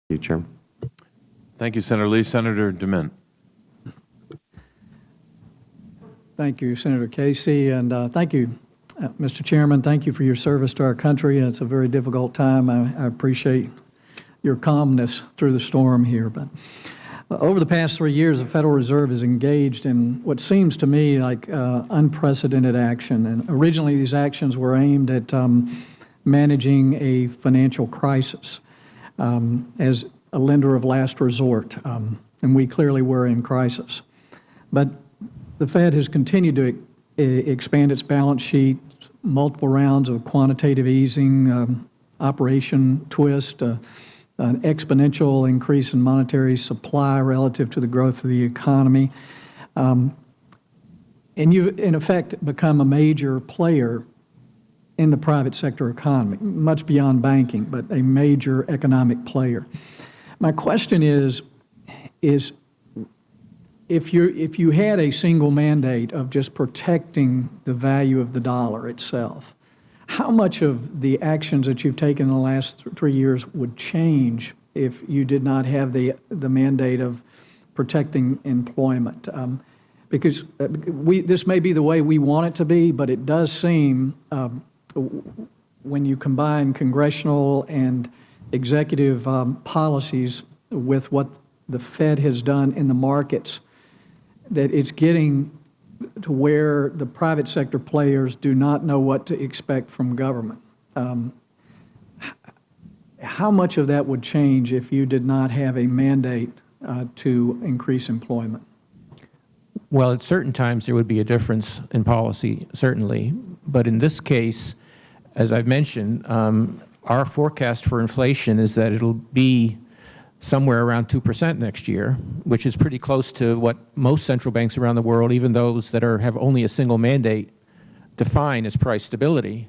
you, Chairman. Thank you, Senator Lee. Senator DeMint. Thank you, Senator Casey, and thank you, Mr. Chairman. Thank you for your service to our country. It's a very difficult time. I appreciate your calmness through the storm here. But over the past 3 years, the Federal Reserve is engaged in what seems to me like unprecedented action. And originally, these actions were aimed at managing a financial crisis as a lender of last resort, and we clearly were in crisis. But the Fed has continued to expand its balance sheet, multiple rounds of quantitative easing, Operation Twist, an exponential increase in monetary supply relative to the growth of the economy. And you've, in effect, become a major player in the private sector economy, much beyond banking, but a major economic player. My question is if you had a single mandate of just protecting the value of the dollar itself, how much of the actions that you've taken in the last 3 years would change if you did not have the mandate of protecting employment? Because this may be the way we want it to be, but it does seem when you combine congressional and executive policies with what the Fed has done in the markets, that it's getting to where the private sector players do not know what to expect from government. How much of that would change if you did not have a mandate to increase employment? Well, at certain times there would be a difference in policy, certainly. But in this case, as I've mentioned, our forecast for inflation is that it'll be somewhere around 2% next year, which is pretty close to what most central banks around the world, even those that have only a single mandate, define as price stability.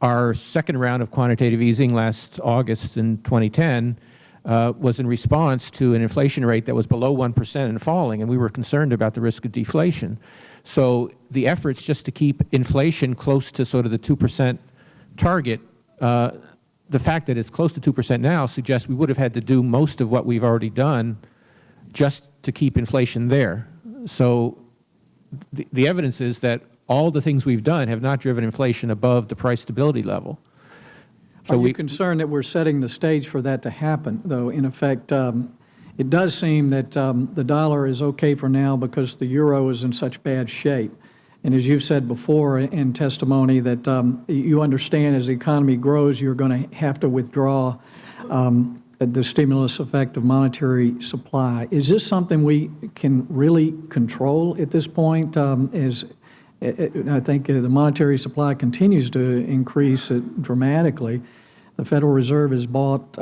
Our second round of quantitative easing last August in 2010 was in response to an inflation rate that was below 1% and falling, and we were concerned about the risk of deflation. So the efforts just to keep inflation close to sort of the 2% target, the fact that it's close to 2% now suggests we would have had to do most of what we've already done just to keep inflation there. So the evidence is that all the things we've done have not driven inflation above the price stability level. So are you concerned that we're setting the stage for that to happen, though? In effect, it does seem that the dollar is okay for now because the euro is in such bad shape. And as you've said before in testimony that you understand as the economy grows, you're going to have to withdraw the stimulus effect of monetary supply. Is this something we can really control at this point? I think the monetary supply continues to increase dramatically. The Federal Reserve has bought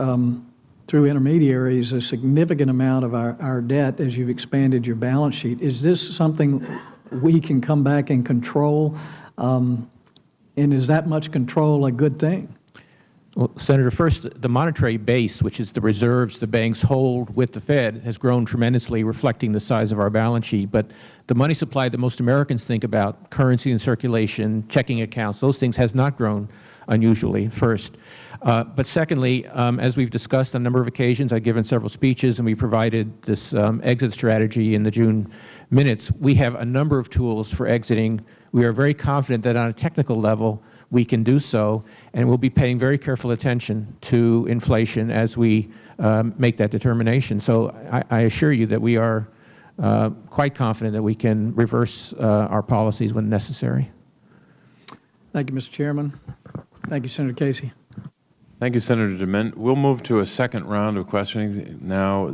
through intermediaries a significant amount of our debt as you've expanded your balance sheet. Is this something we can come back and control? And is that much control a good thing? Well, Senator, first, the monetary base, which is the reserves the banks hold with the Fed, has grown tremendously, reflecting the size of our balance sheet. But the money supply that most Americans think about, currency in circulation, checking accounts, those things has not grown unusually, first. But secondly, as we've discussed on a number of occasions, I've given several speeches, and we provided this exit strategy in the June minutes. We have a number of tools for exiting. We are very confident that on a technical level, we can do so, and we'll be paying very careful attention to inflation as we make that determination. So I assure you that we are quite confident that we can reverse our policies when necessary. Thank you, Mr. Chairman. Thank you, Senator Casey. Thank you, Senator DeMint. We'll move to a second round of questioning now.